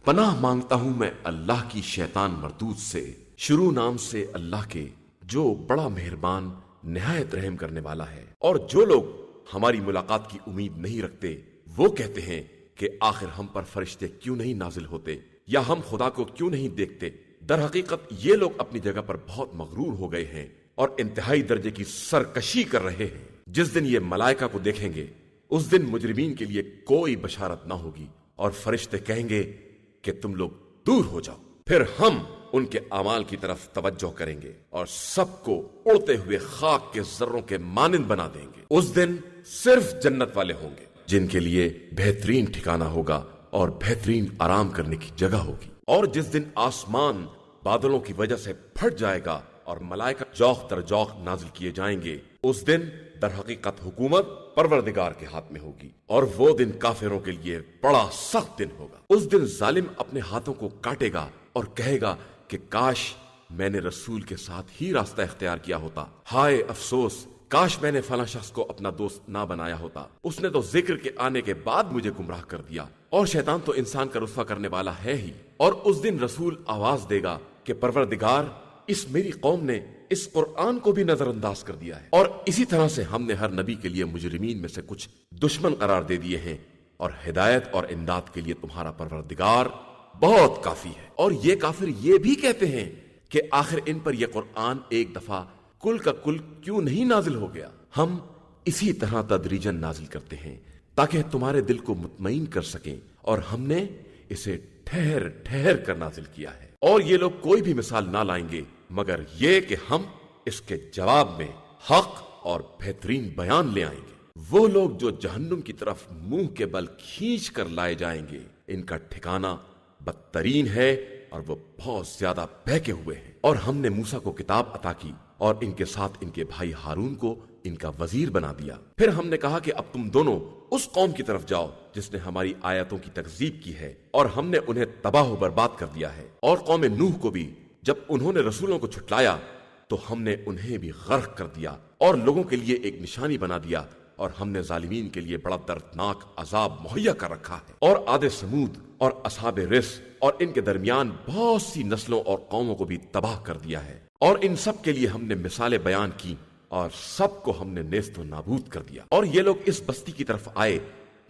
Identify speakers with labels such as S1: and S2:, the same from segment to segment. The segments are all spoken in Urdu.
S1: پناہ مانگتا ہوں میں اللہ کی شیطان مردود سے، شروع نام سے اللہ کے جو بڑا مہربان نہایت رحم کرنے والا ہے۔ اور جو لوگ ہماری ملاقات کی امید نہیں رکھتے وہ کہتے ہیں کہ آخر ہم پر فرشتے کیوں نہیں نازل ہوتے، یا ہم خدا کو کیوں نہیں دیکھتے۔ در حقیقت یہ لوگ اپنی جگہ پر بہت مغرور ہو گئے ہیں اور انتہائی درجے کی سرکشی کر رہے ہیں۔ جس دن یہ ملائکہ کو دیکھیں گے اس دن مجرمین کے لیے کوئی بشارت نہ ہوگی، اور فرشتے کہیں گے کہ تم لوگ دور ہو جاؤ۔ پھر ہم ان کے اعمال کی طرف توجہ کریں گے اور سب کو اڑتے ہوئے خاک کے ذروں کے مانند بنا دیں گے۔ اس دن صرف جنت والے ہوں گے جن کے لیے بہترین ٹھکانہ ہوگا اور بہترین آرام کرنے کی جگہ ہوگی۔ اور جس دن آسمان بادلوں کی وجہ سے پھٹ جائے گا اور ملائکہ جوق در جوق نازل کیے جائیں گے، اس دن در حقیقت حکومت پروردگار کے ہاتھ میں ہوگی، اور وہ دن کافروں کے لیے بڑا سخت دن ہوگا۔ اس دن ظالم اپنے ہاتھوں کو کاٹے گا اور کہے گا کہ کاش میں نے رسول کے ساتھ ہی راستہ اختیار کیا ہوتا، ہائے افسوس، کاش میں نے فلاں شخص کو اپنا دوست نہ بنایا ہوتا، اس نے تو ذکر کے آنے کے بعد مجھے گمراہ کر دیا۔ اور شیطان تو انسان کا رسوا کرنے والا ہے ہی۔ اور اس دن رسول آواز دے گا کہ پروردگار، اس میری قوم نے اس قرآن کو بھی نظر انداز کر دیا ہے، اور اسی طرح سے ہم نے ہر نبی کے لیے مجرمین میں سے کچھ دشمن قرار دے دیے ہیں، اور ہدایت اور امداد کے لیے تمہارا پروردگار بہت کافی ہے۔ اور یہ کافر یہ بھی کہتے ہیں کہ آخر ان پر یہ قرآن ایک دفعہ کل کا کل کیوں نہیں نازل ہو گیا۔ ہم اسی طرح تدریجاً نازل کرتے ہیں تاکہ تمہارے دل کو مطمئن کر سکیں، اور ہم نے اسے ٹھہر ٹھہر کر نازل کیا ہے۔ اور یہ لوگ کوئی بھی مثال نہ لائیں گے مگر یہ کہ ہم اس کے جواب میں حق اور بہترین بیان لے آئیں گے۔ وہ لوگ جو جہنم کی طرف منہ کے بل کھینچ کر لائے جائیں گے، ان کا ٹھکانہ بدترین ہے اور وہ بہت زیادہ بہکے ہوئے ہیں۔ اور ہم نے موسیٰ کو کتاب عطا کی اور ان کے ساتھ ان کے بھائی ہارون کو ان کا وزیر بنا دیا۔ پھر ہم نے کہا کہ اب تم دونوں اس قوم کی طرف جاؤ جس نے ہماری آیتوں کی تکذیب کی ہے، اور ہم نے انہیں تباہ و برباد کر دیا ہے۔ اور قوم نوح کو بھی جب انہوں نے رسولوں کو جھٹلایا تو ہم نے انہیں بھی غرق کر دیا اور لوگوں کے لیے ایک نشانی بنا دیا، اور ہم نے ظالمین کے لیے بڑا دردناک عذاب مہیا کر رکھا ہے۔ اور عاد سمود اور اصحاب رس اور ان کے درمیان بہت سی نسلوں اور قوموں کو بھی تباہ کر دیا ہے، اور ان سب کے لیے ہم نے مثالیں بیان کی اور سب کو ہم نے نیست و نابود کر دیا۔ اور یہ لوگ اس بستی کی طرف آئے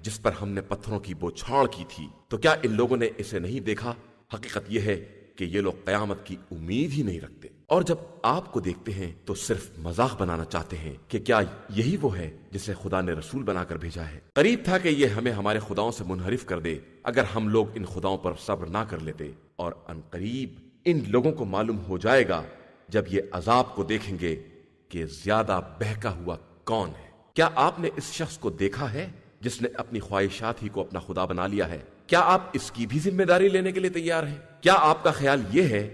S1: جس پر ہم نے پتھروں کی بوچھاڑ کی تھی، تو کیا ان لوگوں نے اسے نہیں دیکھا؟ حقیقت یہ ہے کہ یہ لوگ قیامت کی امید ہی نہیں رکھتے، اور جب آپ کو دیکھتے ہیں تو صرف مذاق بنانا چاہتے ہیں کہ کیا یہی وہ ہے جسے خدا نے رسول بنا کر بھیجا ہے؟ قریب تھا کہ یہ ہمیں ہمارے خداؤں سے منحرف کر دے اگر ہم لوگ ان خداؤں پر صبر نہ کر لیتے، اور ان قریب ان لوگوں کو معلوم ہو جائے گا جب یہ عذاب کو دیکھیں گے کہ زیادہ بہکا ہوا کون ہے۔ کیا آپ نے اس شخص کو دیکھا ہے جس نے اپنی خواہشات ہی کو اپنا خدا بنا لیا ہے؟ کیا آپ اس کی بھی ذمہ داری لینے کے لیے تیار ہیں؟ کیا آپ کا خیال یہ ہے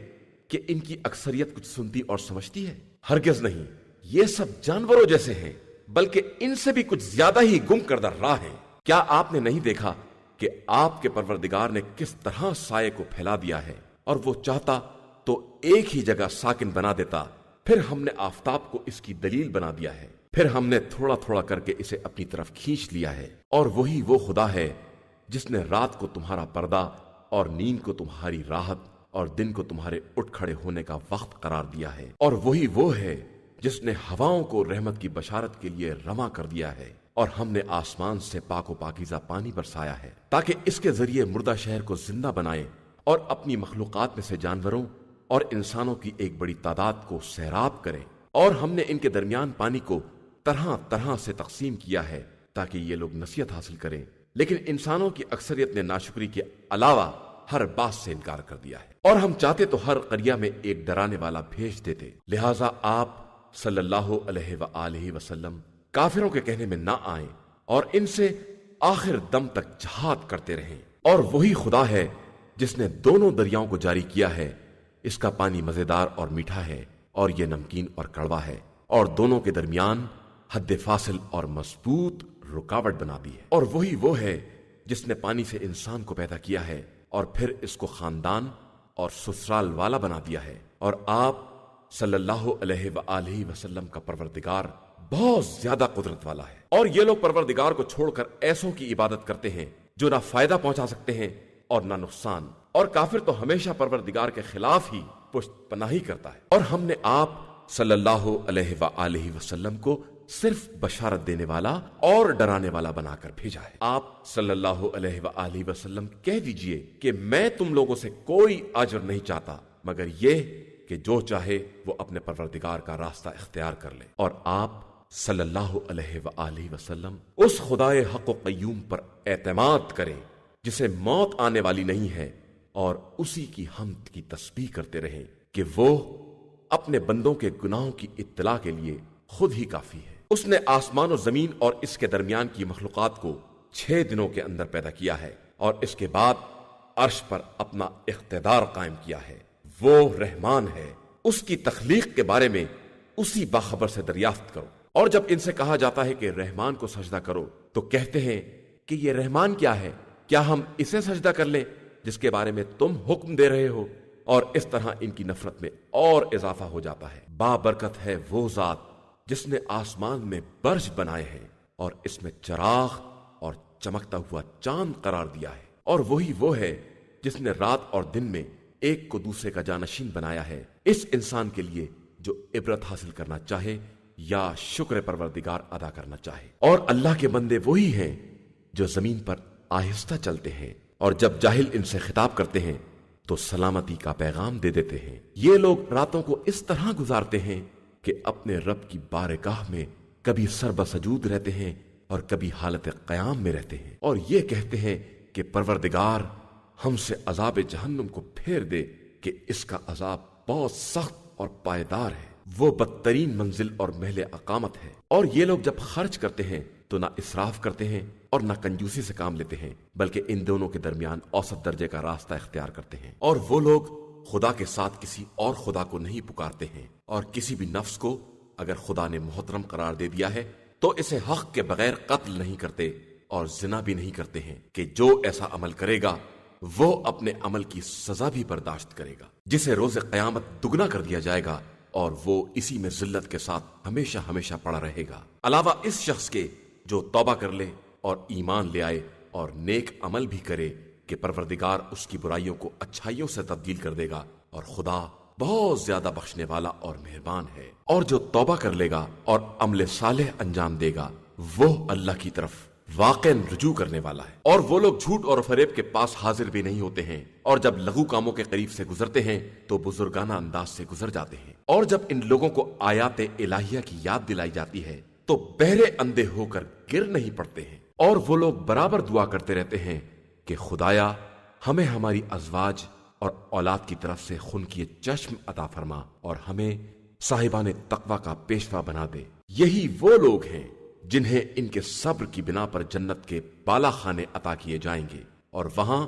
S1: کہ ان کی اکثریت کچھ سنتی اور سمجھتی ہے؟ ہرگز نہیں، یہ سب جانوروں جیسے ہیں، بلکہ ان سے بھی کچھ زیادہ ہی گم کردہ راہ ہیں۔ کیا آپ نے نہیں دیکھا کہ آپ کے پروردگار نے کس طرح سائے کو پھیلا دیا ہے، اور وہ چاہتا تو ایک ہی جگہ ساکن بنا دیتا۔ پھر ہم نے آفتاب کو اس کی دلیل بنا دیا ہے، پھر ہم نے تھوڑا تھوڑا کر کے اسے اپنی طرف کھینچ لیا ہے۔ اور وہی وہ خدا ہے جس نے رات کو تمہارا پردہ اور نیند کو تمہاری راحت اور دن کو تمہارے اٹھ کھڑے ہونے کا وقت قرار دیا ہے۔ اور وہی وہ ہے جس نے ہواؤں کو رحمت کی بشارت کے لیے رواں کر دیا ہے، اور ہم نے آسمان سے پاک و پاکیزہ پانی برسایا ہے تاکہ اس کے ذریعے مردہ شہر کو زندہ بنائے، اور اپنی مخلوقات میں سے جانوروں اور انسانوں کی ایک بڑی تعداد کو سیراب کرے۔ اور ہم نے ان کے درمیان پانی کو طرح طرح سے تقسیم کیا ہے تاکہ یہ لوگ نصیحت حاصل کریں، لیکن انسانوں کی اکثریت نے ناشکری کے علاوہ ہر بات سے انکار کر دیا ہے۔ اور ہم چاہتے تو ہر قریہ میں ایک ڈرانے والا بھیج دیتے، لہٰذا آپ صلی اللہ علیہ وآلہ وسلم کافروں کے کہنے میں نہ آئیں اور ان سے آخر دم تک جہاد کرتے رہیں۔ اور وہی خدا ہے جس نے دونوں دریاؤں کو جاری کیا ہے، اس کا پانی مزیدار اور میٹھا ہے اور یہ نمکین اور کڑوا ہے، اور دونوں کے درمیان حد فاصل اور مضبوط رکاوٹ بنا دی ہے۔ اور وہی وہ ہے جس نے پانی سے انسان کو پیدا کیا ہے اور پھر اس کو خاندان اور سسرال والا بنا دیا ہے۔ اور آپ صلی اللہ علیہ وآلہ وسلم کا پروردگار بہت زیادہ قدرت والا ہے۔ اور یہ لوگ پروردگار کو چھوڑ کر ایسوں کی عبادت کرتے ہیں جو نہ فائدہ پہنچا سکتے ہیں اور نہ نقصان، اور کافر تو ہمیشہ پروردگار کے خلاف ہی پشت پناہی کرتا ہے۔ اور ہم نے آپ صلی اللہ علیہ وآلہ وسلم کو صرف بشارت دینے والا اور ڈرانے والا بنا کر بھیجا ہے۔ آپ صلی اللہ علیہ وآلہ وسلم کہہ دیجئے کہ میں تم لوگوں سے کوئی اجر نہیں چاہتا مگر یہ کہ جو چاہے وہ اپنے پروردگار کا راستہ اختیار کر لے، اور آپ صلی اللہ علیہ وآلہ وسلم اس خدائے حق و قیوم پر اعتماد کریں جسے موت آنے والی نہیں ہے، اور اسی کی حمد کی تسبیح کرتے رہیں کہ وہ اپنے بندوں کے گناہوں کی اطلاع کے لیے خود ہی کافی ہے۔ اس نے آسمان و زمین اور اس کے درمیان کی مخلوقات کو 6 دنوں کے اندر پیدا کیا ہے، اور اس کے بعد عرش پر اپنا اقتدار قائم کیا ہے۔ وہ رحمان ہے، اس کی تخلیق کے بارے میں اسی باخبر سے دریافت کرو۔ اور جب ان سے کہا جاتا ہے کہ رحمان کو سجدہ کرو تو کہتے ہیں کہ یہ رحمان کیا ہے؟ کیا ہم اسے سجدہ کر لیں جس کے بارے میں تم حکم دے رہے ہو؟ اور اس طرح ان کی نفرت میں اور اضافہ ہو جاتا ہے۔ بابرکت ہے وہ ذات جس نے آسمان میں برج بنائے ہیں اور اس میں چراغ اور چمکتا ہوا چاند قرار دیا ہے، اور وہی وہ ہے جس نے رات اور دن میں ایک کو دوسرے کا جانشین بنایا ہے، اس انسان کے لیے جو عبرت حاصل کرنا چاہے یا شکر پروردگار ادا کرنا چاہے۔ اور اللہ کے بندے وہی ہیں جو زمین پر آہستہ چلتے ہیں، اور جب جاہل ان سے خطاب کرتے ہیں تو سلامتی کا پیغام دے دیتے ہیں۔ یہ لوگ راتوں کو اس طرح گزارتے ہیں کہ اپنے رب کی بارگاہ میں کبھی سربہ سجود رہتے ہیں اور کبھی حالت قیام میں رہتے ہیں، اور یہ کہتے ہیں کہ پروردگار ہم سے عذاب جہنم کو پھیر دے کہ اس کا عذاب بہت سخت اور پائیدار ہے، وہ بدترین منزل اور محل اقامت ہے۔ اور یہ لوگ جب خرچ کرتے ہیں تو نہ اسراف کرتے ہیں اور نہ کنجوسی سے کام لیتے ہیں، بلکہ ان دونوں کے درمیان اوسط درجے کا راستہ اختیار کرتے ہیں۔ اور وہ لوگ خدا کے ساتھ کسی اور خدا کو نہیں پکارتے ہیں، اور کسی بھی نفس کو اگر خدا نے محترم قرار دے دیا ہے تو اسے حق کے بغیر قتل نہیں کرتے، اور زنا بھی نہیں کرتے ہیں کہ جو ایسا عمل کرے گا وہ اپنے عمل کی سزا بھی برداشت کرے گا، جسے روز قیامت دگنا کر دیا جائے گا، اور وہ اسی میں ذلت کے ساتھ ہمیشہ ہمیشہ پڑا رہے گا، علاوہ اس شخص کے جو توبہ کر لے اور ایمان لے آئے اور نیک عمل بھی کرے کہ پروردگار اس کی برائیوں کو اچھائیوں سے تبدیل کر دے گا، اور خدا بہت زیادہ بخشنے والا اور مہربان ہے۔ اور جو توبہ کر لے گا اور عمل صالح انجام دے گا وہ اللہ کی طرف واقعاً رجوع کرنے والا ہے۔ اور وہ لوگ جھوٹ اور فریب کے پاس حاضر بھی نہیں ہوتے ہیں، اور جب لغو کاموں کے قریب سے گزرتے ہیں تو بزرگانہ انداز سے گزر جاتے ہیں۔ اور جب ان لوگوں کو آیات الہیہ کی یاد دلائی جاتی ہے تو بہرے اندھے ہو کر گر نہیں پڑتے ہیں، اور وہ لوگ برابر دعا کرتے رہتے ہیں کہ خدایا ہمیں ہماری ازواج اور اولاد کی طرف سے خنکی چشم عطا فرما، اور ہمیں صاحبان تقوی کا پیشوا بنا دے۔ یہی وہ لوگ ہیں جنہیں ان کے صبر کی بنا پر جنت کے بالا خانے عطا کیے جائیں گے، اور وہاں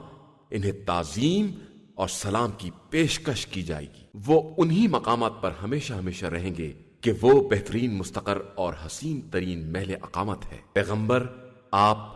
S1: انہیں تعظیم اور سلام کی پیشکش کی جائے گی۔ وہ انہی مقامات پر ہمیشہ ہمیشہ رہیں گے کہ وہ بہترین مستقر اور حسین ترین محل اقامت ہے۔ پیغمبر آپ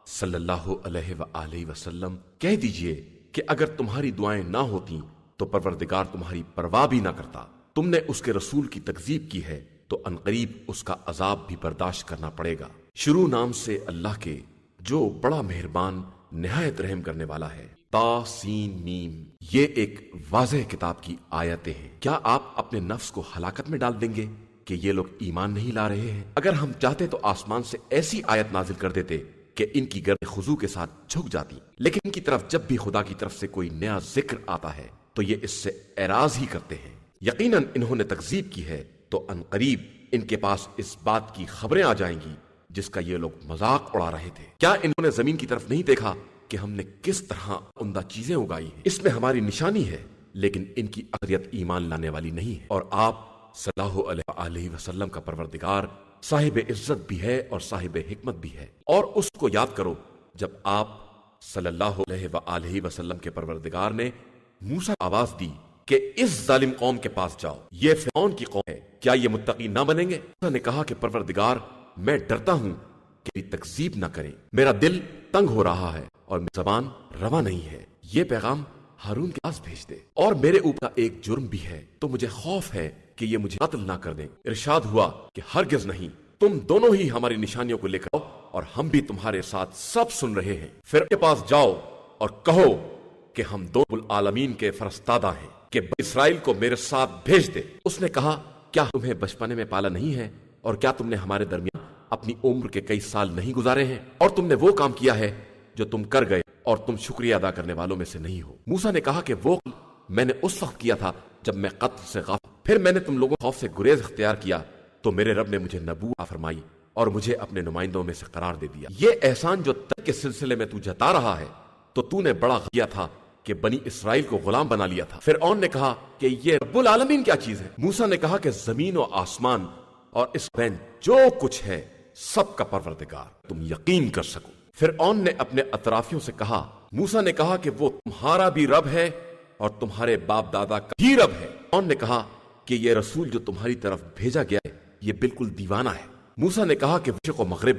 S1: صلی اللہ علیہ وآلہ وسلم کہہ دیجئے کہ اگر تمہاری دعائیں نہ ہوتیں تو پروردگار تمہاری پرواہ بھی نہ کرتا۔ تم نے اس کے رسول کی تکذیب کی ہے تو عنقریب اس کا عذاب بھی برداشت کرنا پڑے گا۔ شروع نام سے اللہ کے جو بڑا مہربان نہایت رحم کرنے والا ہے۔ تا سین میم، یہ ایک واضح کتاب کی آیتیں ہیں۔ کیا آپ اپنے نفس کو ہلاکت میں ڈال دیں گے کہ یہ لوگ ایمان نہیں لا رہے ہیں؟ اگر ہم چاہتے تو آسمان سے ایسی آیت نازل کر دیتے کہ ان کی گردیں خضوع کے ساتھ جھک جاتی، لیکن ان کی طرف جب بھی خدا کی طرف سے کوئی نیا ذکر آتا ہے تو یہ اس سے اعراض ہی کرتے ہیں۔ یقیناً انہوں نے تکذیب کی ہے تو عنقریب ان کے پاس اس بات کی خبریں آ جائیں گی جس کا یہ لوگ مذاق اڑا رہے تھے۔ کیا انہوں نے زمین کی طرف نہیں دیکھا کہ ہم نے کس طرح عمدہ چیزیں اگائی ہیں؟ اس میں ہماری نشانی ہے، لیکن ان کی اکثریت ایمان لانے والی نہیں ہے۔ اور آپ صلی اللہ علیہ وآلہ وسلم کا پروردگار صاحب عزت بھی ہے اور صاحب حکمت بھی ہے۔ اور اس کو یاد کرو جب آپ صلی اللہ علیہ وآلہ وسلم کے پروردگار نے موسیٰ کو آواز دی کہ اس ظالم قوم کے پاس جاؤ، یہ فرعون کی قوم ہے، کیا یہ متقی نہ بنیں گے؟ موسیٰ نے کہا کہ پروردگار میں ڈرتا ہوں کہ میری تکذیب نہ کریں، میرا دل تنگ ہو رہا ہے اور میری زبان رواں نہیں ہے، یہ پیغام ہارون کے پاس بھیج دے، اور میرے اوپر ایک جرم بھی ہے تو مجھے خوف ہے کہ یہ مجھے قتل نہ کر دیں۔ ارشاد ہوا کہ ہرگز نہیں، تم دونوں ہی ہماری نشانیوں کو لے کر آؤ اور ہم بھی تمہارے ساتھ سب سن رہے ہیں۔ فرعون کے پاس جاؤ اور کہو کہ ہم دو العالمین کے فرستادہ ہیں کہ اسرائیل کو میرے ساتھ بھیج دے۔ اس نے کہا کیا تمہیں بچپنے میں پالا نہیں ہے اور کیا تم نے ہمارے درمیان اپنی عمر کے کئی سال نہیں گزارے ہیں اور تم نے وہ کام کیا ہے جو تم کر گئے اور تم شکریہ ادا کرنے والوں میں سے نہیں ہو۔ موسیٰ نے کہا کہ وہ میں نے اس وقت کیا تھا جب میں قتل سے غافل، پھر میں نے تم لوگوں خوف سے گریز اختیار کیا تو میرے رب نے مجھے نبوت فرمائی اور مجھے اپنے نمائندوں میں سے قرار دے دیا۔ یہ احسان جو تک کے سلسلے میں تو جتا رہا ہے تو تو نے بڑا کیا تھا کہ بنی اسرائیل کو غلام بنا لیا تھا۔ فرعون نے کہا کہ یہ رب العالمین کیا چیز ہے؟ موسیٰ نے کہا کہ زمین و آسمان اور اس بین جو کچھ ہے سب کا پروردگار تم یقین کر سکو۔ فرعون نے اپنے اطرافیوں سے کہا، موسیٰ نے کہا کہ وہ تمہارا بھی رب ہے اور تمہارے باپ دادا کا بھی رب ہے۔ فرعون نے کہا کہ یہ رسول جو تمہاری طرف بھیجا گیا ہے یہ بالکل دیوانہ ہے۔ موسیٰ نے کہا کہ مشرق و مغرب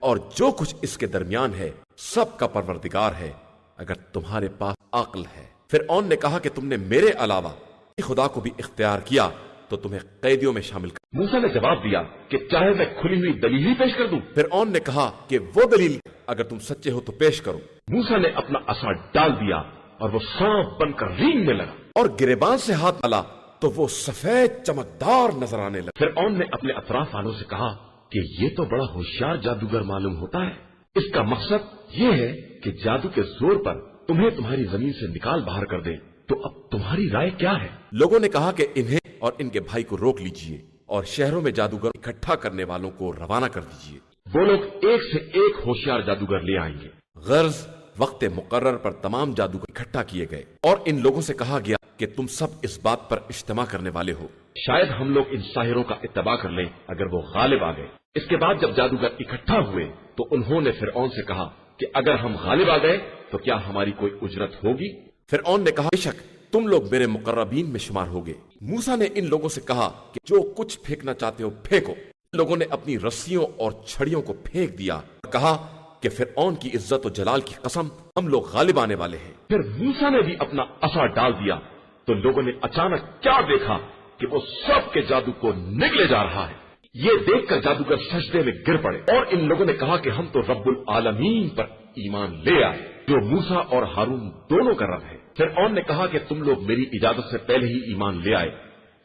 S1: اور جو کچھ اس کے درمیان ہے سب کا پروردگار ہے اگر تمہارے پاس عقل ہے۔ فرعون نے کہا کہ تم نے میرے علاوہ خدا کو بھی اختیار کیا تو تمہیں قیدیوں میں شامل کر۔ موسیٰ نے جواب دیا کہ چاہے میں کھلی ہوئی دلیل ہی پیش کر دوں۔ فرعون نے کہا کہ وہ دلیل اگر تم سچے ہو تو پیش کرو۔ موسیٰ نے اپنا عصا ڈال دیا اور وہ سانپ بن کر رینگنے لگا اور گریبان سے ہاتھ ڈالا تو وہ سفید چمکدار نظر آنے لگا۔ فرعون نے اپنے اطراف والوں سے کہا کہ یہ تو بڑا ہوشیار جادوگر معلوم ہوتا ہے، اس کا مقصد یہ ہے کہ جادو کے زور پر تمہیں تمہاری زمین سے نکال باہر کر دے، تو اب تمہاری رائے کیا ہے؟ لوگوں نے کہا کہ انہیں اور ان کے بھائی کو روک لیجئے اور شہروں میں جادوگر اکٹھا کرنے والوں کو روانہ کر دیجئے۔ وہ لوگ ایک سے ایک ہوشیار جادوگر لے آئیں گے۔ غرض وقت مقرر پر تمام جادوگر اکٹھا کیے گئے اور ان لوگوں سے کہا گیا کہ تم سب اس بات پر اجتماع کرنے والے ہو، شاید ہم لوگ ان ساحروں کا اتباع کر لیں اگر وہ غالب آ گئے۔ اس کے بعد جب جادوگر اکٹھا ہوئے تو انہوں نے فرعون سے کہا کہ اگر ہم غالب آ گئے تو کیا ہماری کوئی اجرت ہوگی؟ فرعون نے کہا بے شک تم لوگ میرے مقربین میں شمار ہوگے۔ موسیٰ نے ان لوگوں سے کہا کہ جو کچھ پھینکنا چاہتے ہو پھینکو۔ لوگوں نے اپنی رسیوں اور چھڑیوں کو پھینک دیا اور کہا کہ فرعون کی عزت و جلال کی قسم ہم لوگ غالب آنے والے ہیں۔ پھر موسیٰ نے بھی اپنا عصا ڈال دیا تو لوگوں نے اچانک کیا دیکھا کہ وہ سب کے جادو کو نگلے جا رہا ہے۔ یہ دیکھ کر جادوگر سجدے میں گر پڑے اور ان لوگوں نے کہا کہ ہم تو رب العالمین پر ایمان لے آئے جو موسیٰ اور ہارون دونوں کا رب ہے۔ فرعون نے کہا کہ تم لوگ میری اجازت سے پہلے ہی ایمان لے آئے،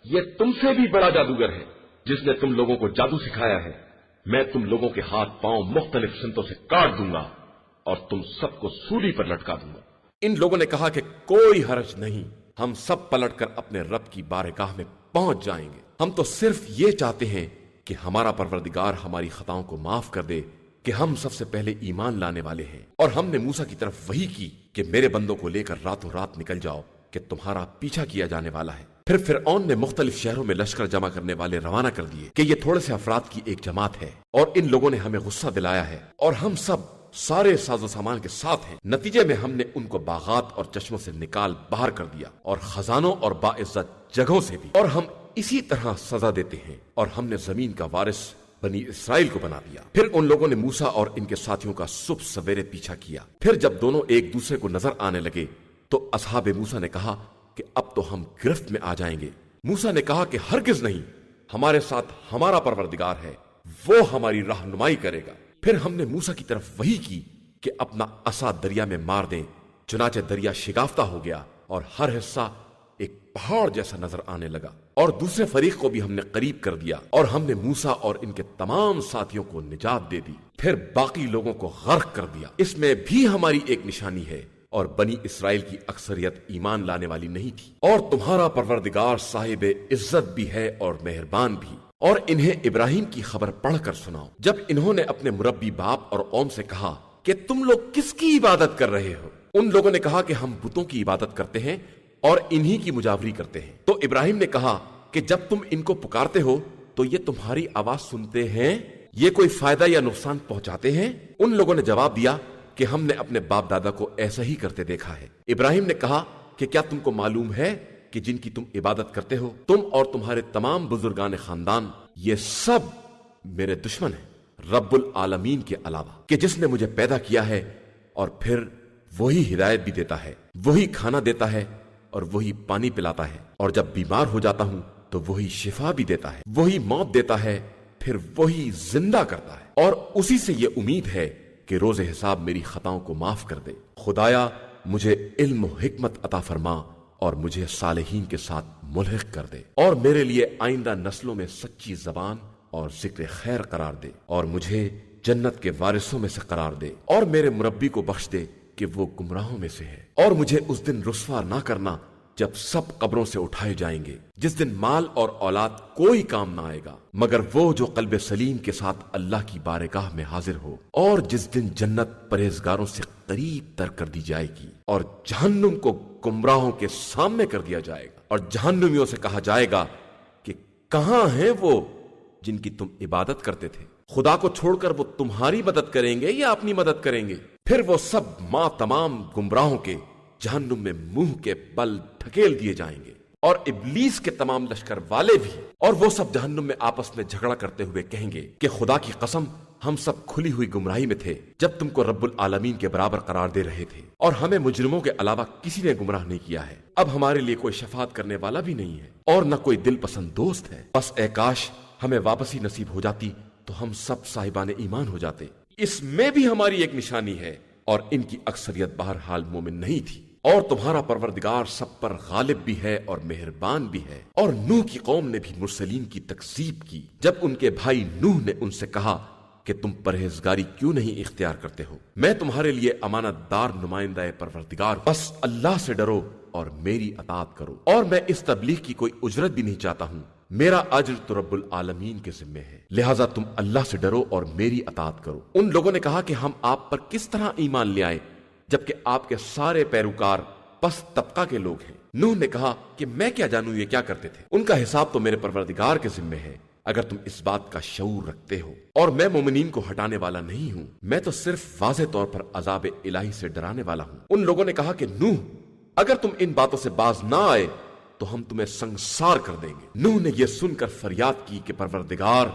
S1: یہ تم سے بھی بڑا جادوگر ہے جس نے تم لوگوں کو جادو سکھایا ہے۔ میں تم لوگوں کے ہاتھ پاؤں مختلف سمتوں سے کاٹ دوں گا اور تم سب کو سولی پر لٹکا دوں گا۔ ان لوگوں نے کہا کہ کوئی حرج نہیں، ہم سب پلٹ کر اپنے رب کی بارگاہ میں پہنچ جائیں گے۔ ہم تو صرف یہ چاہتے ہیں کہ ہمارا پروردگار ہماری خطاؤں کو معاف کر دے کہ ہم سب سے پہلے ایمان لانے والے ہیں، اور ہم نے موسیٰ کی طرف وحی کی کہ میرے بندوں کو لے کر راتوں رات نکل جاؤ کہ تمہارا پیچھا کیا جانے والا ہے۔ پھر فرعون نے مختلف شہروں میں لشکر جمع کرنے والے روانہ کر دیے کہ یہ تھوڑے سے افراد کی ایک جماعت ہے اور ان لوگوں نے ہمیں غصہ دلایا ہے اور ہم سب سارے ساز و سامان کے ساتھ ہیں۔ نتیجے میں ہم نے ان کو باغات اور چشموں سے نکال باہر کر دیا اور خزانوں اور باعزت جگہوں سے بھی، اور ہم اسی طرح سزا دیتے ہیں، اور ہم نے زمین کا وارث بنی اسرائیل کو بنا دیا۔ پھر ان لوگوں نے موسیٰ اور ان کے ساتھیوں کا صبح سویرے پیچھا کیا۔ پھر جب دونوں ایک دوسرے کو نظر آنے لگے تو اصحاب موسیٰ نے کہا کہ اب تو ہم گرفت میں آ جائیں گے۔ موسیٰ نے کہا کہ ہرگز نہیں، ہمارے ساتھ ہمارا پروردگار ہے، وہ ہماری رہنمائی کرے گا۔ پھر ہم نے موسیٰ کی طرف وحی کی کہ اپنا عصا دریا میں مار دیں، چنانچہ دریا شگافتہ ہو گیا اور ہر حصہ ایک پہاڑ جیسا نظر آنے لگا، اور دوسرے فریق کو بھی ہم نے قریب کر دیا اور ہم نے موسیٰ اور ان کے تمام ساتھیوں کو نجات دے دی۔ پھر باقی لوگوں کو غرق کر دیا۔ اس میں بھی ہماری ایک نشانی ہے، اور بنی اسرائیل کی اکثریت ایمان لانے والی نہیں تھی، اور تمہارا پروردگار صاحب عزت بھی ہے اور مہربان بھی۔ اور انہیں ابراہیم کی خبر پڑھ کر سناؤ جب انہوں نے اپنے مربی باپ اور قوم سے کہا کہ تم لوگ کس کی عبادت کر رہے ہو؟ ان لوگوں نے کہا کہ ہم بتوں کی عبادت کرتے ہیں اور انہی کی مجاوری کرتے ہیں۔ تو ابراہیم نے کہا کہ جب تم ان کو پکارتے ہو تو یہ تمہاری آواز سنتے ہیں؟ یہ کوئی فائدہ یا نقصان پہنچاتے ہیں؟ ان لوگوں نے جواب دیا کہ ہم نے اپنے باپ دادا کو ایسا ہی کرتے دیکھا ہے۔ ابراہیم نے کہا کہ کیا تم کو معلوم ہے کہ جن کی تم عبادت کرتے ہو، تم اور تمہارے تمام بزرگان خاندان، یہ سب میرے دشمن ہیں رب العالمین کے علاوہ، کہ جس نے مجھے پیدا کیا ہے اور پھر وہی ہدایت بھی دیتا ہے، وہی کھانا دیتا ہے اور وہی پانی پلاتا ہے، اور جب بیمار ہو جاتا ہوں تو وہی شفا بھی دیتا ہے، وہی موت دیتا ہے پھر وہی زندہ کرتا ہے، اور اسی سے یہ امید ہے کہ روز حساب میری خطاؤں کو معاف کر دے۔ خدایا مجھے علم و حکمت عطا فرما اور مجھے صالحین کے ساتھ ملحق کر دے، اور میرے لیے آئندہ نسلوں میں سچی زبان اور ذکر خیر قرار دے، اور مجھے جنت کے وارثوں میں سے قرار دے، اور میرے مربی کو بخش دے کہ وہ گمراہوں میں سے ہے، اور مجھے اس دن رسوا نہ کرنا جب سب قبروں سے اٹھائے جائیں گے، جس دن مال اور اولاد کوئی کام نہ آئے گا مگر وہ جو قلب سلیم کے ساتھ اللہ کی بارگاہ میں حاضر ہو، اور جس دن جنت پرہیزگاروں سے قریب تر کر دی جائے گی اور جہنم کو گمراہوں کے سامنے کر دیا جائے گا، اور جہنمیوں سے کہا جائے گا کہ کہاں ہیں وہ جن کی تم عبادت کرتے تھے؟ خدا کو چھوڑ کر وہ تمہاری مدد کریں گے یا اپنی مدد کریں گے؟ پھر وہ سب ماں تمام گمراہوں کے جہنم میں منہ کے بل ڈھکیل دیے جائیں گے، اور ابلیس کے تمام لشکر والے بھی، اور وہ سب جہنم میں آپس میں جھگڑا کرتے ہوئے کہیں گے کہ خدا کی قسم ہم سب کھلی ہوئی گمراہی میں تھے جب تم کو رب العالمین کے برابر قرار دے رہے تھے، اور ہمیں مجرموں کے علاوہ کسی نے گمراہ نہیں کیا ہے۔ اب ہمارے لیے کوئی شفاعت کرنے والا بھی نہیں ہے اور نہ کوئی دل پسند دوست ہے، بس اے کاش ہمیں واپسی نصیب ہو جاتی تو ہم سب صاحبان ایمان ہو جاتے۔ اس میں بھی ہماری ایک نشانی ہے، اور ان کی اکثریت بہرحال مومن نہیں تھی، اور تمہارا پروردگار سب پر غالب بھی ہے اور مہربان بھی ہے۔ اور نوح کی قوم نے بھی مرسلین کی تکذیب کی جب ان کے بھائی نوح نے ان سے کہا کہ تم پرہیزگاری کیوں نہیں اختیار کرتے ہو؟ میں تمہارے لیے امانت دار نمائندہ پروردگار ہوں، بس اللہ سے ڈرو اور میری اطاعت کرو، اور میں اس تبلیغ کی کوئی اجرت بھی نہیں چاہتا ہوں، میرا اجر تو رب العالمین کے ذمے ہے، لہٰذا تم اللہ سے ڈرو اور میری اطاعت کرو۔ ان لوگوں نے کہا کہ ہم آپ پر کس طرح ایمان لے آئے جبکہ آپ کے سارے پیروکار پست طبقہ کے لوگ ہیں؟ نوح نے کہا کہ میں کیا جانوں یہ کیا کرتے تھے، ان کا حساب تو میرے پروردگار کے ذمے ہے، اگر تم اس بات کا شعور رکھتے ہو، اور میں مومنین کو ہٹانے والا نہیں ہوں، میں تو صرف واضح طور پر عذاب الہی سے ڈرانے والا ہوں۔ ان لوگوں نے کہا کہ نوح اگر تم ان باتوں سے باز نہ آئے تو ہم تمہیں سنسار کر دیں گے۔ نوح نے یہ سن کر فریاد کی کہ پروردگار،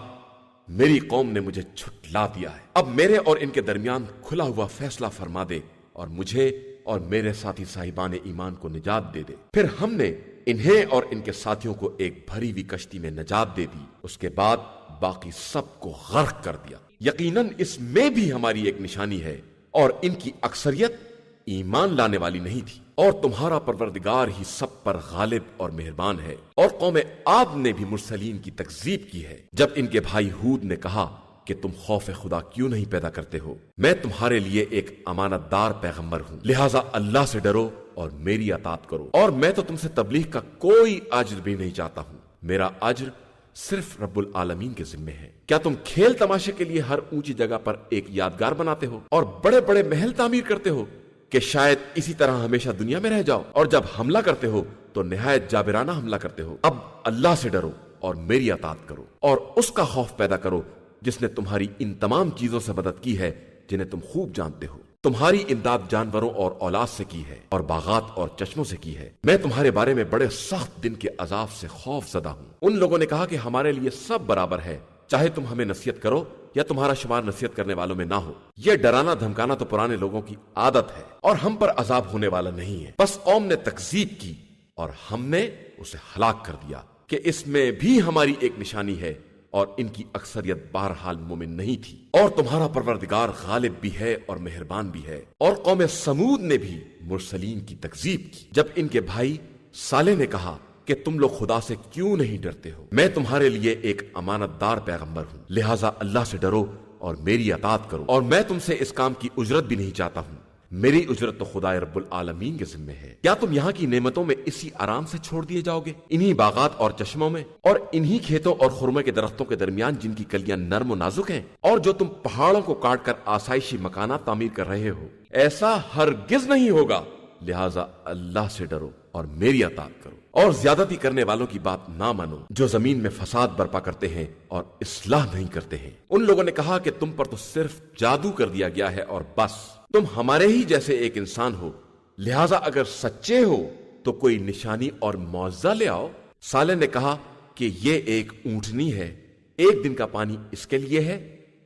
S1: میری قوم نے مجھے جھٹلا دیا ہے، اب میرے اور ان کے درمیان کھلا ہوا فیصلہ فرما دے اور مجھے اور میرے ساتھی صاحبان ایمان کو نجات دے دے۔ پھر ہم نے انہیں اور ان کے ساتھیوں کو ایک بھری ہوئی کشتی میں نجات دے دی، اس کے بعد باقی سب کو غرق کر دیا۔ یقیناً اس میں بھی ہماری ایک نشانی ہے، اور ان کی اکثریت ایمان لانے والی نہیں تھی، اور تمہارا پروردگار ہی سب پر غالب اور مہربان ہے۔ اور قوم عاد نے بھی مرسلین کی تکذیب کی ہے جب ان کے بھائی ہود نے کہا کہ تم خوف خدا کیوں نہیں پیدا کرتے ہو؟ میں تمہارے لیے ایک امانت دار پیغمبر ہوں، لہٰذا اللہ سے ڈرو اور میری اطاعت کرو، اور میں تو تم سے تبلیغ کا کوئی اجر بھی نہیں چاہتا ہوں، میرا اجر صرف رب العالمین کے ذمے ہے۔ کیا تم کھیل تماشے کے لیے ہر اونچی جگہ پر ایک یادگار بناتے ہو اور بڑے بڑے محل تعمیر کرتے ہو کہ شاید اسی طرح ہمیشہ دنیا میں رہ جاؤ، اور جب حملہ کرتے ہو تو نہایت جابرانہ حملہ کرتے ہو؟ اب اللہ سے ڈرو اور میری اطاعت کرو، اور اس کا خوف پیدا کرو جس نے تمہاری ان تمام چیزوں سے مدد کی ہے جنہیں تم خوب جانتے ہو۔ تمہاری امداد جانوروں اور اولاد سے کی ہے اور باغات اور چشموں سے کی ہے۔ میں تمہارے بارے میں بڑے سخت دن کے عذاب سے خوف زدہ ہوں۔ ان لوگوں نے کہا کہ ہمارے لیے سب برابر ہے، چاہے تم ہمیں نصیحت کرو یا تمہارا شمار نصیحت کرنے والوں میں نہ ہو۔ یہ ڈرانا دھمکانا تو پرانے لوگوں کی عادت ہے، اور ہم پر عذاب ہونے والا نہیں ہے۔ بس قوم نے تکذیب کی اور ہم نے اسے ہلاک کر دیا کہ اس میں بھی ہماری ایک نشانی ہے، اور ان کی اکثریت بہرحال مومن نہیں تھی، اور تمہارا پروردگار غالب بھی ہے اور مہربان بھی ہے۔ اور قوم سمود نے بھی مرسلین کی تکذیب کی جب ان کے بھائی صالح نے کہا کہ تم لوگ خدا سے کیوں نہیں ڈرتے ہو؟ میں تمہارے لیے ایک امانت دار پیغمبر ہوں، لہٰذا اللہ سے ڈرو اور میری اطاعت کرو، اور میں تم سے اس کام کی اجرت بھی نہیں چاہتا ہوں، میری اجرت تو خدا رب العالمین کے ذمے ہے۔ کیا تم یہاں کی نعمتوں میں اسی آرام سے چھوڑ دیے جاؤ گے، انہی باغات اور چشموں میں، اور انہی کھیتوں اور خرمے کے درختوں کے درمیان جن کی کلیاں نرم و نازک ہیں، اور جو تم پہاڑوں کو کاٹ کر آسائشی مکانات تعمیر کر رہے ہو؟ ایسا ہرگز نہیں ہوگا، لہٰذا اللہ سے ڈرو اور میری اطاعت کرو، اور زیادتی کرنے والوں کی بات نہ مانو جو زمین میں فساد برپا کرتے ہیں اور اصلاح نہیں کرتے ہیں۔ ان لوگوں نے کہا کہ تم پر تو صرف جادو کر دیا گیا ہے اور بس، تم ہمارے ہی جیسے ایک انسان ہو، لہٰذا اگر سچے ہو تو کوئی نشانی اور معجزہ لے آؤ۔ صالح نے کہا کہ یہ ایک اونٹنی ہے، ایک دن کا پانی اس کے لیے ہے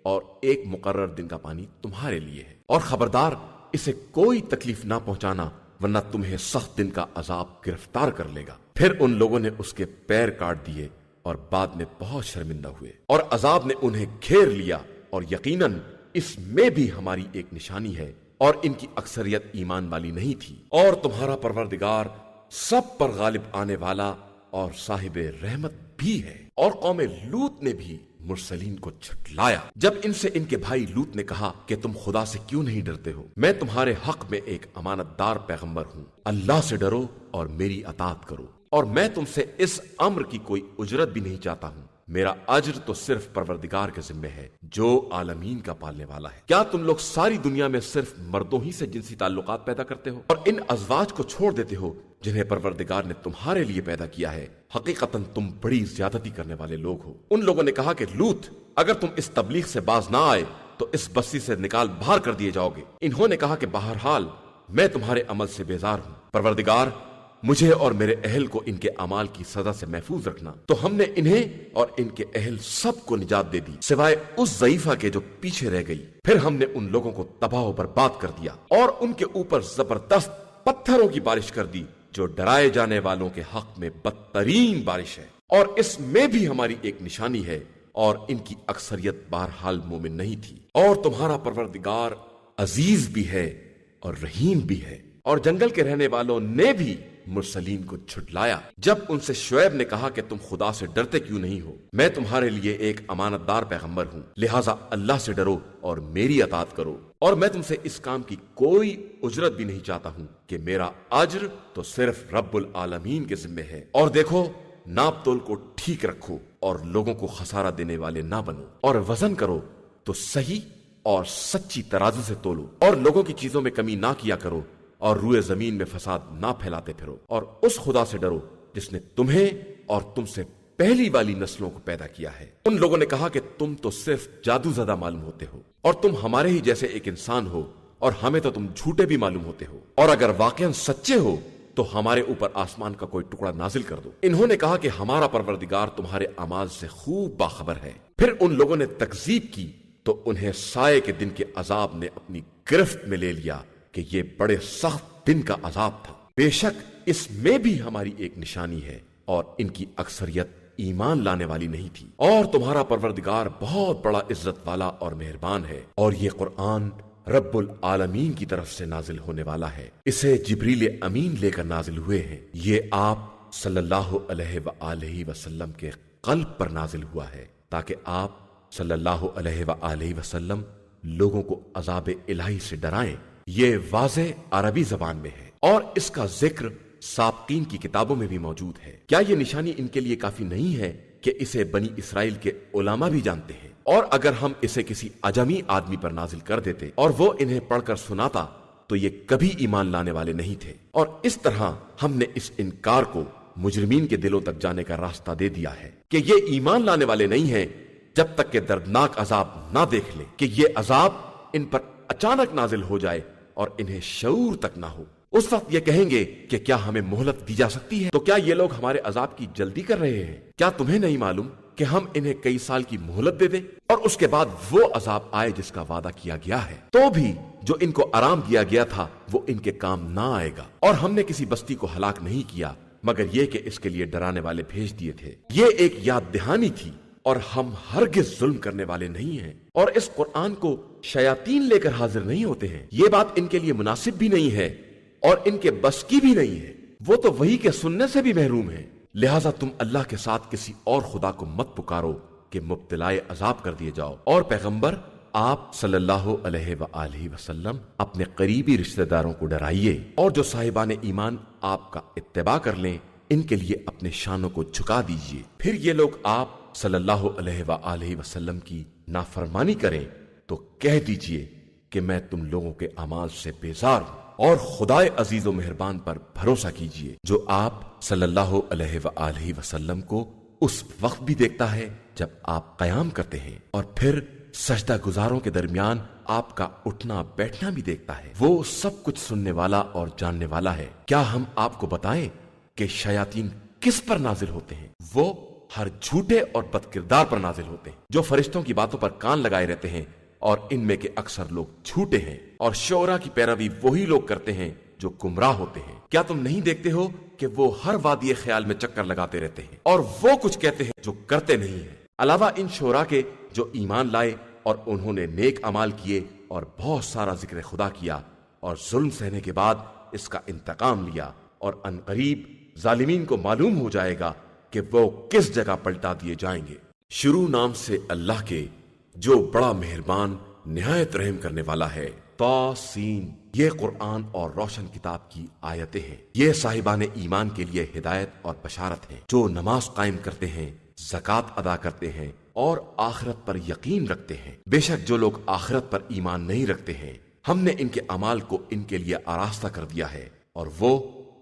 S1: اور ایک مقرر دن کا پانی تمہارے لیے ہے، اور خبردار اسے کوئی تکلیف نہ پہنچانا ورنہ تمہیں سخت دن کا عذاب گرفتار کر لے گا۔ پھر ان لوگوں نے اس کے پیر کاٹ دیے اور بعد میں بہت شرمندہ ہوئے، اور عذاب نے انہیں گھیر لیا، اور یقیناً اس میں بھی ہماری ایک نشانی ہے اور ان کی اکثریت ایمان والی نہیں تھی۔ اور تمہارا پروردگار سب پر غالب آنے والا اور صاحب رحمت بھی ہے۔ اور قوم لوط نے بھی مرسلین کو جھٹلایا جب ان سے ان کے بھائی لوط نے کہا کہ تم خدا سے کیوں نہیں ڈرتے ہو؟ میں تمہارے حق میں ایک امانت دار پیغمبر ہوں، اللہ سے ڈرو اور میری اطاعت کرو، اور میں تم سے اس امر کی کوئی اجرت بھی نہیں چاہتا ہوں، میرا اجر تو صرف پروردگار کے ذمہ ہے جو عالمین کا پالنے والا ہے۔ کیا تم لوگ ساری دنیا میں صرف مردوں ہی سے جنسی تعلقات پیدا کرتے ہو اور ان ازواج کو چھوڑ دیتے ہو جنہیں پروردگار نے تمہارے لیے پیدا کیا ہے؟ حقیقتاً تم بڑی زیادتی کرنے والے لوگ ہو۔ ان لوگوں نے کہا کہ لوط، اگر تم اس تبلیغ سے باز نہ آئے تو اس بستی سے نکال باہر کر دیے جاؤ گے۔ انہوں نے کہا کہ بہرحال میں تمہارے عمل سے بیزار ہوں، پروردگار مجھے اور میرے اہل کو ان کے اعمال کی سزا سے محفوظ رکھنا۔ تو ہم نے انہیں اور ان کے اہل سب کو نجات دے دی سوائے اس ضعیفہ کے جو پیچھے رہ گئی۔ پھر ہم نے ان لوگوں کو تباہ و برباد کر دیا اور ان کے اوپر زبردست پتھروں کی بارش کر دی جو ڈرائے جانے والوں کے حق میں بدترین بارش ہے، اور اس میں بھی ہماری ایک نشانی ہے، اور ان کی اکثریت بہرحال مومن نہیں تھی۔ اور تمہارا پروردگار عزیز بھی ہے اور رحیم بھی ہے۔ اور جنگل کے رہنے والوں نے بھی مرسلین کو جھٹلایا جب ان سے شعیب نے کہا کہ تم خدا سے ڈرتے کیوں نہیں ہو؟ میں تمہارے لیے ایک امانت دار پیغمبر ہوں، لہٰذا اللہ سے ڈرو اور میری اطاعت کرو، اور میں تم سے اس کام کی کوئی اجرت بھی نہیں چاہتا ہوں کہ میرا اجر تو صرف رب العالمین کے ذمہ ہے۔ اور دیکھو، ناپ تول کو ٹھیک رکھو اور لوگوں کو خسارہ دینے والے نہ بنو، اور وزن کرو تو صحیح اور سچی ترازو سے تولو، اور لوگوں کی چیزوں میں کمی نہ کیا کرو، اور روئے زمین میں فساد نہ پھیلاتے پھرو، اور اس خدا سے ڈرو جس نے تمہیں اور تم سے پہلی والی نسلوں کو پیدا کیا ہے۔ ان لوگوں نے کہا کہ تم تو صرف جادو زدہ معلوم ہوتے ہو، اور تم ہمارے ہی جیسے ایک انسان ہو، اور ہمیں تو تم جھوٹے بھی معلوم ہوتے ہو، اور اگر واقعاً سچے ہو تو ہمارے اوپر آسمان کا کوئی ٹکڑا نازل کر دو۔ انہوں نے کہا کہ ہمارا پروردگار تمہارے اعمال سے خوب باخبر ہے۔ پھر ان لوگوں نے تکذیب کی تو انہیں سائے کے دن کے عذاب نے اپنی گرفت میں لے لیا کہ یہ بڑے سخت دن کا عذاب تھا۔ بے شک اس میں بھی ہماری ایک نشانی ہے، اور ان کی اکثریت ایمان لانے والی نہیں تھی۔ اور تمہارا پروردگار بہت بڑا عزت والا اور مہربان ہے، اور یہ قرآن رب العالمین کی طرف سے نازل ہونے والا ہے، اسے جبریل امین لے کر نازل ہوئے ہیں۔ یہ آپ صلی اللہ علیہ وآلہ وسلم کے قلب پر نازل ہوا ہے تاکہ آپ صلی اللہ علیہ وآلہ وسلم لوگوں کو عذاب الہی سے ڈرائیں۔ یہ واضح عربی زبان میں ہے، اور اس کا ذکر سابقین کی کتابوں میں بھی موجود ہے۔ کیا یہ نشانی ان کے لیے کافی نہیں ہے کہ اسے بنی اسرائیل کے علماء بھی جانتے ہیں؟ اور اگر ہم اسے کسی عجمی آدمی پر نازل کر دیتے اور وہ انہیں پڑھ کر سناتا تو یہ کبھی ایمان لانے والے نہیں تھے۔ اور اس طرح ہم نے اس انکار کو مجرمین کے دلوں تک جانے کا راستہ دے دیا ہے کہ یہ ایمان لانے والے نہیں ہیں جب تک کہ دردناک عذاب نہ دیکھ لیں، کہ یہ عذاب ان پر اچانک نازل ہو جائے اور انہیں شعور تک نہ ہو۔ اس وقت یہ کہیں گے کہ کیا ہمیں مہلت دی جا سکتی ہے؟ تو کیا یہ لوگ ہمارے عذاب کی جلدی کر رہے ہیں؟ کیا تمہیں نہیں معلوم کہ ہم انہیں کئی سال کی مہلت دے دیں اور اس کے بعد وہ عذاب آئے جس کا وعدہ کیا گیا ہے؟ تو بھی جو ان کو آرام دیا گیا تھا وہ ان کے کام نہ آئے گا، اور ہم نے کسی بستی کو ہلاک نہیں کیا مگر یہ کہ اس کے لیے ڈرانے والے بھیج دیے تھے۔ یہ ایک یاد دہانی تھی، اور ہم ہرگز ظلم کرنے والے نہیں ہیں، اور اس قرآن کو شیاطین لے کر حاضر نہیں ہوتے ہیں۔ یہ بات ان کے لیے مناسب بھی نہیں ہے اور ان کے بس کی بھی نہیں ہے، وہ تو وہی کے سننے سے بھی محروم ہیں۔ لہٰذا تم اللہ کے ساتھ کسی اور خدا کو مت پکارو کہ مبتلائے عذاب کر دیے جاؤ۔ اور پیغمبر آپ صلی اللہ علیہ وآلہ وسلم اپنے قریبی رشتہ داروں کو ڈرائیے، اور جو صاحبان ایمان آپ کا اتباع کر لیں ان کے لیے اپنے شانوں کو جھکا دیجیے۔ پھر یہ لوگ آپ صلی اللہ علیہ وآلہ وسلم کی نافرمانی کریں تو کہہ دیجیے کہ میں تم لوگوں کے اعمال سے بیزار ہوں، اور خدائے عزیز و مہربان پر بھروسہ کیجیے جو آپ صلی اللہ علیہ وآلہ وسلم کو اس وقت بھی دیکھتا ہے جب آپ قیام کرتے ہیں، اور پھر سجدہ گزاروں کے درمیان آپ کا اٹھنا بیٹھنا بھی دیکھتا ہے۔ وہ سب کچھ سننے والا اور جاننے والا ہے۔ کیا ہم آپ کو بتائیں کہ شیاطین کس پر نازل ہوتے ہیں؟ وہ ہر جھوٹے اور بد کردار پر نازل ہوتے ہیں جو فرشتوں کی باتوں پر کان لگائے رہتے ہیں، اور ان میں کے اکثر لوگ جھوٹے ہیں، اور شعراء کی پیروی وہی لوگ کرتے ہیں جو گمراہ ہوتے ہیں۔ کیا تم نہیں دیکھتے ہو کہ وہ ہر وادی خیال میں چکر لگاتے رہتے ہیں، اور وہ کچھ کہتے ہیں جو کرتے نہیں ہیں؟ علاوہ ان شعراء کے جو ایمان لائے اور انہوں نے نیک اعمال کیے اور بہت سارا ذکر خدا کیا اور ظلم سہنے کے بعد اس کا انتقام لیا، اور عنقریب ظالمین کو معلوم ہو جائے گا کہ وہ کس جگہ پلٹا دیے جائیں گے۔ شروع نام سے اللہ کے جو بڑا مہربان نہایت رحم کرنے والا ہے۔ طاسین، یہ قرآن اور روشن کتاب کی آیتیں ہیں، یہ صاحبان ایمان کے لیے ہدایت اور بشارت ہیں، جو نماز قائم کرتے ہیں، زکوٰۃ ادا کرتے ہیں اور آخرت پر یقین رکھتے ہیں۔ بے شک جو لوگ آخرت پر ایمان نہیں رکھتے ہیں، ہم نے ان کے اعمال کو ان کے لیے آراستہ کر دیا ہے اور وہ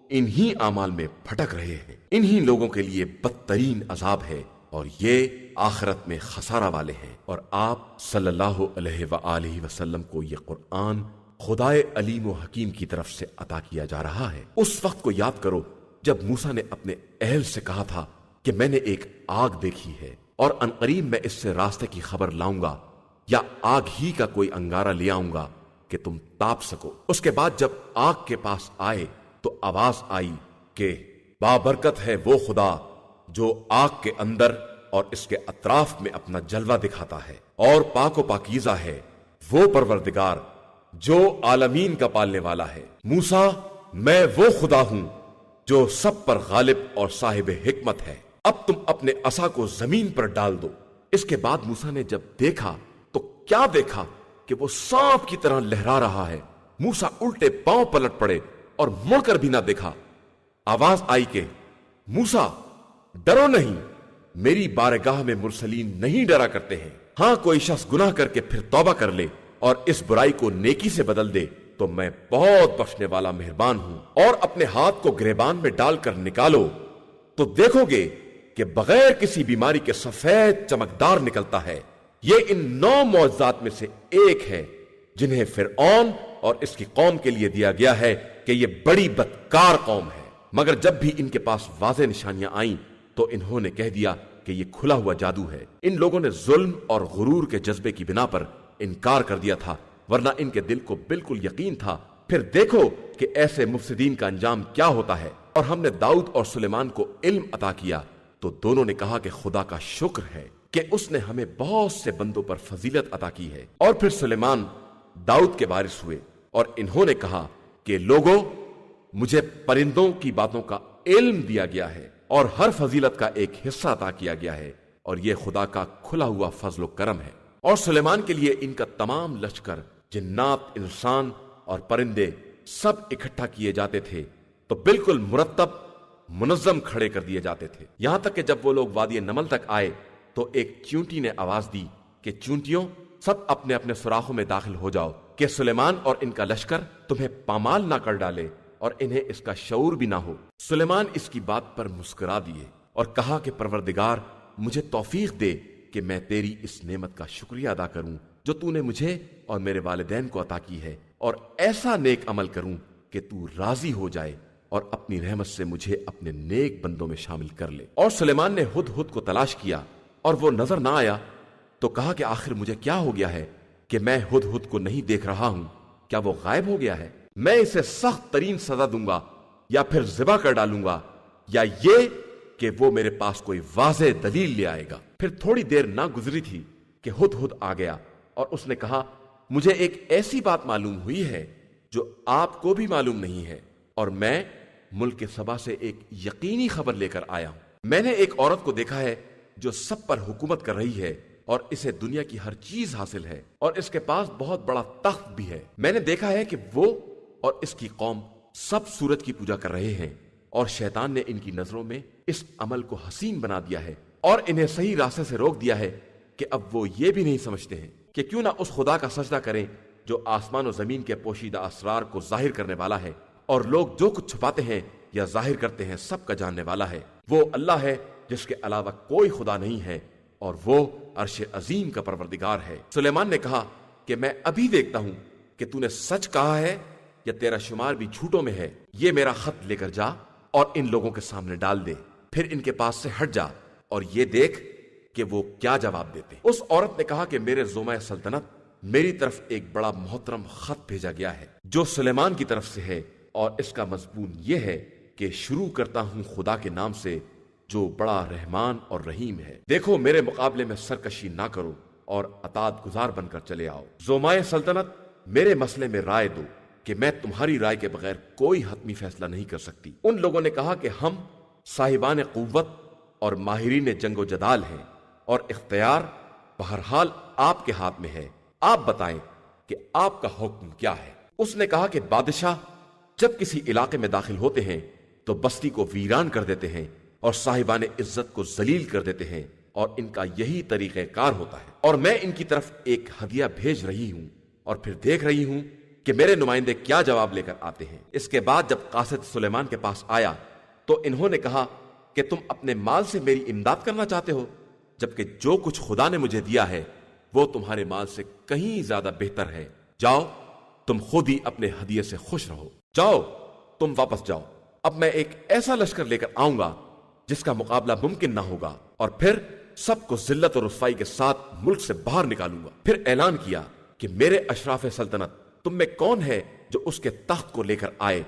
S1: انہی اعمال میں بھٹک رہے ہیں۔ انہی لوگوں کے لیے بدترین عذاب ہے اور یہ آخرت میں خسارہ والے ہیں۔ اور آپ صلی اللہ علیہ وآلہ وسلم کو یہ قرآن خدائے علیم و حکیم کی طرف سے عطا کیا جا رہا ہے۔ اس وقت کو یاد کرو جب موسیٰ نے اپنے اہل سے کہا تھا کہ میں نے ایک آگ دیکھی ہے اور عنقریب میں اس سے راستے کی خبر لاؤں گا یا آگ ہی کا کوئی انگارہ لے آؤں گا کہ تم تاپ سکو۔ اس کے بعد جب آگ کے پاس آئے تو آواز آئی کہ بابرکت ہے وہ خدا جو آگ کے اندر اور اس کے اطراف میں اپنا جلوہ دکھاتا ہے، اور پاک و پاکیزہ ہے وہ پروردگار جو عالمین کا پالنے والا ہے۔ موسیٰ، میں وہ خدا ہوں جو سب پر غالب اور صاحب حکمت ہے، اب تم اپنے عصا کو زمین پر ڈال دو۔ اس کے بعد موسیٰ نے جب دیکھا تو کیا دیکھا کہ وہ سانپ کی طرح لہرا رہا ہے۔ موسیٰ الٹے پاؤں پلٹ پڑے اور مڑ کر بھی نہ دیکھا۔ آواز آئی کہ موسیٰ ڈرو نہیں، میری بارگاہ میں مرسلین نہیں ڈرا کرتے ہیں۔ ہاں کوئی شخص گناہ کر کے پھر توبہ کر لے اور اس برائی کو نیکی سے بدل دے تو میں بہت بخشنے والا مہربان ہوں۔ اور اپنے ہاتھ کو گریبان میں ڈال کر نکالو تو دیکھو گے کہ بغیر کسی بیماری کے سفید چمکدار نکلتا ہے۔ یہ ان 9 معجزات میں سے ایک ہے جنہیں فرعون اور اس کی قوم کے لیے دیا گیا ہے کہ یہ بڑی بدکار قوم ہے۔ مگر جب بھی ان کے پاس واضح نشانیاں آئیں تو انہوں نے کہہ دیا کہ یہ کھلا ہوا جادو ہے۔ ان لوگوں نے ظلم اور غرور کے جذبے کی بنا پر انکار کر دیا تھا، ورنہ ان کے دل کو بالکل یقین تھا۔ پھر دیکھو کہ ایسے مفسدین کا انجام کیا ہوتا ہے۔ اور ہم نے داؤد اور سلیمان کو علم عطا کیا تو دونوں نے کہا کہ خدا کا شکر ہے کہ اس نے ہمیں بہت سے بندوں پر فضیلت عطا کی ہے۔ اور پھر سلیمان داؤد کے وارث ہوئے اور انہوں نے کہا کہ لوگوں، مجھے پرندوں کی باتوں کا علم دیا گیا ہے اور ہر فضیلت کا ایک حصہ عطا کیا گیا ہے، اور یہ خدا کا کھلا ہوا فضل و کرم ہے۔ اور سلیمان کے لیے ان کا تمام لشکر، جنات، انسان اور پرندے سب اکٹھا کیے جاتے تھے تو بالکل مرتب منظم کھڑے کر دیے جاتے تھے، یہاں تک کہ جب وہ لوگ وادی نمل تک آئے تو ایک چیونٹی نے آواز دی کہ چیونٹیوں، سب اپنے اپنے سوراخوں میں داخل ہو جاؤ کہ سلیمان اور ان کا لشکر تمہیں پامال نہ کر ڈالے اور انہیں اس کا شعور بھی نہ ہو۔ سلیمان اس کی بات پر مسکرا دیے اور کہا کہ پروردگار، مجھے توفیق دے کہ میں تیری اس نعمت کا شکریہ ادا کروں جو تو نے مجھے اور میرے والدین کو عطا کی ہے، اور ایسا نیک عمل کروں کہ تو راضی ہو جائے اور اپنی رحمت سے مجھے اپنے نیک بندوں میں شامل کر لے۔ اور سلیمان نے ہدہد کو تلاش کیا اور وہ نظر نہ آیا تو کہا کہ آخر مجھے کیا ہو گیا ہے کہ میں ہدہد کو نہیں دیکھ رہا ہوں؟ کیا وہ غائب ہو گیا ہے؟ میں اسے سخت ترین سزا دوں گا یا پھر ذبح کر ڈالوں گا، یا یہ کہ وہ میرے پاس کوئی واضح دلیل لے آئے گا۔ پھر تھوڑی دیر نہ گزری تھی کہ ہدہد آ گیا اور اس نے کہا، مجھے ایک ایسی بات معلوم ہوئی ہے جو آپ کو بھی معلوم نہیں ہے، اور میں ملک سبا سے ایک یقینی خبر لے کر آیا ہوں۔ میں نے ایک عورت کو دیکھا ہے جو سب پر حکومت کر رہی ہے اور اسے دنیا کی ہر چیز حاصل ہے، اور اس کے پاس بہت بڑا تخت بھی ہے۔ میں نے دیکھا ہے کہ وہ اور اس کی قوم سب سورج کی پوجا کر رہے ہیں، اور شیطان نے ان کی نظروں میں اس عمل کو حسین بنا دیا ہے اور انہیں صحیح راستے سے روک دیا ہے کہ اب وہ یہ بھی نہیں سمجھتے ہیں کہ کیوں نہ اس خدا کا سجدہ کریں جو آسمان و زمین کے پوشیدہ اسرار کو ظاہر کرنے والا ہے، اور لوگ جو کچھ چھپاتے ہیں یا ظاہر کرتے ہیں سب کا جاننے والا ہے۔ وہ اللہ ہے جس کے علاوہ کوئی خدا نہیں ہے، اور وہ عرش عظیم کا پروردگار ہے۔ سلیمان نے کہا کہ میں ابھی دیکھتا ہوں کہ تو نے سچ کہا ہے یا تیرا شمار بھی جھوٹوں میں ہے۔ یہ میرا خط لے کر جا اور ان لوگوں کے سامنے ڈال دے، پھر ان کے پاس سے ہٹ جا اور یہ دیکھ کہ وہ کیا جواب دیتے۔ اس عورت نے کہا کہ میرے زومہ سلطنت، میری طرف ایک بڑا محترم خط بھیجا گیا ہے جو سلیمان کی طرف سے ہے، اور اس کا مضمون یہ ہے کہ شروع کرتا ہوں خدا کے نام سے جو بڑا رحمان اور رحیم ہے۔ دیکھو، میرے مقابلے میں سرکشی نہ کرو اور اطاعت گزار بن کر چلے آؤ۔ زومائے سلطنت، میرے مسئلے میں رائے دو کہ میں تمہاری رائے کے بغیر کوئی حتمی فیصلہ نہیں کر سکتی۔ ان لوگوں نے کہا کہ ہم صاحبان قوت اور ماہرین جنگ و جدال ہیں، اور اختیار بہرحال آپ کے ہاتھ میں ہے، آپ بتائیں کہ آپ کا حکم کیا ہے۔ اس نے کہا کہ بادشاہ جب کسی علاقے میں داخل ہوتے ہیں تو بستی کو ویران کر دیتے ہیں اور صاحبان عزت کو ذلیل کر دیتے ہیں، اور ان کا یہی طریقہ کار ہوتا ہے۔ اور میں ان کی طرف ایک ہدیہ بھیج رہی ہوں اور پھر دیکھ رہی ہوں کہ میرے نمائندے کیا جواب لے کر آتے ہیں۔ اس کے بعد جب قاصد سلیمان کے پاس آیا تو انہوں نے کہا کہ تم اپنے مال سے میری امداد کرنا چاہتے ہو، جبکہ جو کچھ خدا نے مجھے دیا ہے وہ تمہارے مال سے کہیں زیادہ بہتر ہے۔ جاؤ، تم خود ہی اپنے ہدیے سے خوش رہو، جاؤ، تم واپس جاؤ۔ اب میں ایک ایسا لشکر لے کر آؤں گا جس کا مقابلہ ممکن نہ ہوگا، اور پھر سب کو ذلت اور رسوائی کے ساتھ ملک سے باہر نکالوں گا۔ پھر اعلان کیا کہ میرے اشراف سلطنت، تم میں کون ہے جو اس کے تخت کو لے کر آئے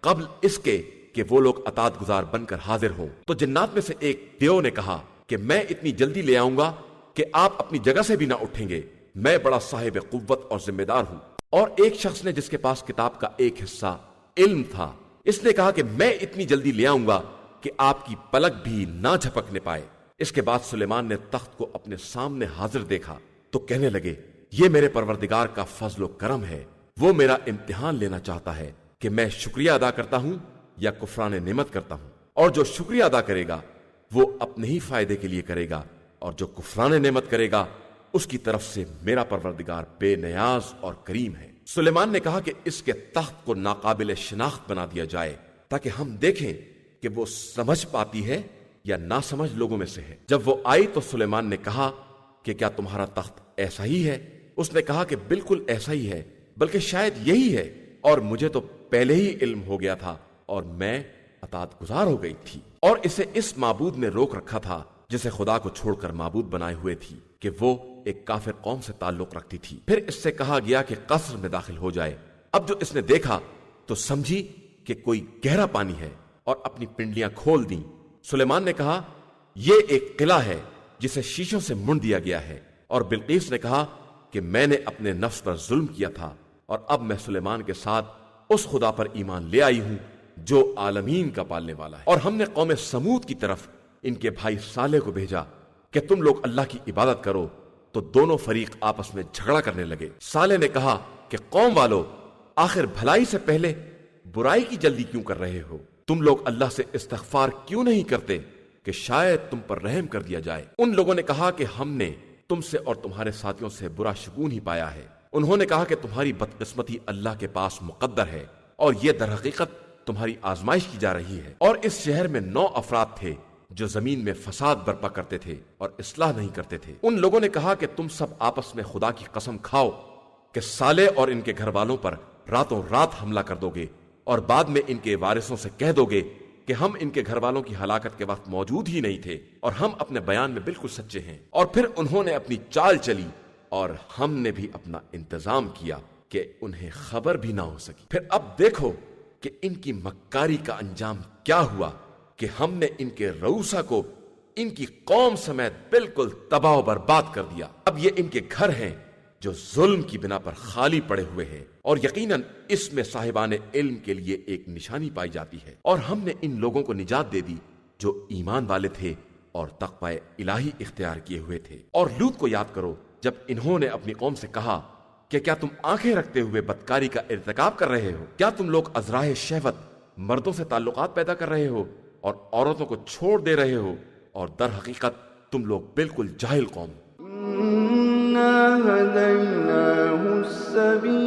S1: قبل اس کے کہ وہ لوگ اطاعت گزار بن کر حاضر ہوں؟ تو جنات میں سے ایک دیو نے کہا کہ میں اتنی جلدی لے آؤں گا کہ آپ اپنی جگہ سے بھی نہ اٹھیں گے، میں بڑا صاحب قوت اور ذمہ دار ہوں۔ اور ایک شخص نے جس کے پاس کتاب کا ایک حصہ علم تھا، اس نے کہا کہ میں اتنی جلدی لے آؤں گا کہ آپ کی پلک بھی نہ جھپکنے پائے۔ اس کے بعد سلیمان نے تخت کو اپنے سامنے حاضر دیکھا تو کہنے لگے، یہ میرے پروردگار کا فضل و کرم ہے، وہ میرا امتحان لینا چاہتا ہے کہ میں شکریہ ادا کرتا ہوں یا کفران نعمت کرتا ہوں، اور جو شکریہ ادا کرے گا وہ اپنے ہی فائدے کے لیے کرے گا، اور جو کفران نعمت کرے گا اس کی طرف سے میرا پروردگار بے نیاز اور کریم ہے۔ سلیمان نے کہا کہ اس کے تخت کو ناقابل شناخت بنا دیا جائے تاکہ ہم دیکھیں کہ وہ سمجھ پاتی ہے یا ناسمجھ لوگوں میں سے ہے۔ جب وہ آئی تو سلیمان نے کہا کہ کیا تمہارا تخت ایسا ہی ہے؟ اس نے کہا کہ بالکل ایسا ہی ہے، بلکہ شاید یہی ہے، اور مجھے تو پہلے ہی علم ہو گیا تھا اور میں اطاعت گزار ہو گئی تھی، اور اسے اس معبود نے روک رکھا تھا جسے خدا کو چھوڑ کر معبود بنائے ہوئے تھی کہ وہ ایک کافر قوم سے تعلق رکھتی تھی۔ پھر اس سے کہا گیا کہ قصر میں داخل ہو جائے۔ اب جو اس نے دیکھا تو سمجھی کہ کوئی گہرا پانی ہے اور اپنی پنڈلیاں کھول دیں۔ سلیمان نے کہا، یہ ایک قلعہ ہے جسے شیشوں سے مڑ دیا گیا ہے۔ اور بلقیس نے کہا کہ میں نے اپنے نفس پر ظلم کیا تھا، اور اب میں سلیمان کے ساتھ اس خدا پر ایمان لے آئی ہوں جو عالمین کا پالنے والا ہے۔ اور ہم نے قوم سمود کی طرف ان کے بھائی صالح کو بھیجا کہ تم لوگ اللہ کی عبادت کرو، تو دونوں فریق آپس میں جھگڑا کرنے لگے۔ صالح نے کہا کہ قوم والو، آخر بھلائی سے پہلے برائی کی جلدی کیوں کر رہے ہو؟ تم لوگ اللہ سے استغفار کیوں نہیں کرتے کہ شاید تم پر رحم کر دیا جائے؟ ان لوگوں نے کہا کہ ہم نے تم سے اور تمہارے ساتھیوں سے برا شگون ہی پایا ہے۔ انہوں نے کہا کہ تمہاری بدقسمتی اللہ کے پاس مقدر ہے، اور یہ در حقیقت تمہاری آزمائش کی جا رہی ہے۔ اور اس شہر میں 9 افراد تھے جو زمین میں فساد برپا کرتے تھے اور اصلاح نہیں کرتے تھے۔ ان لوگوں نے کہا کہ تم سب آپس میں خدا کی قسم کھاؤ کہ صالح اور ان کے گھر والوں پر راتوں رات حملہ کر دو گے، اور بعد میں ان کے وارثوں سے کہہ دو گے کہ ہم ان کے گھر والوں کی ہلاکت کے وقت موجود ہی نہیں تھے، اور ہم اپنے بیان میں بالکل سچے ہیں۔ اور پھر انہوں نے اپنی چال چلی، اور ہم نے بھی اپنا انتظام کیا کہ انہیں خبر بھی نہ ہو سکی۔ پھر اب دیکھو کہ ان کی مکاری کا انجام کیا ہوا، کہ ہم نے ان کے رؤسا کو ان کی قوم سمیت بالکل تباہ و برباد کر دیا۔ اب یہ ان کے گھر ہیں جو ظلم کی بنا پر خالی پڑے ہوئے ہیں، اور یقیناً اس میں صاحبان علم کے لیے ایک نشانی پائی جاتی ہے۔ اور ہم نے ان لوگوں کو نجات دے دی جو ایمان والے تھے اور تقوی الہی اختیار کیے ہوئے تھے۔ اور لوط کو یاد کرو جب انہوں نے اپنی قوم سے کہا کہ کیا تم آنکھیں رکھتے ہوئے بدکاری کا ارتکاب کر رہے ہو؟ کیا تم لوگ ازراہ شہوت مردوں سے تعلقات پیدا کر رہے ہو اور عورتوں کو چھوڑ دے رہے ہو؟ اور در حقیقت تم لوگ بالکل جاہل قوم۔
S2: إِنَّا هَدَيْنَاهُ السَّبِيلَ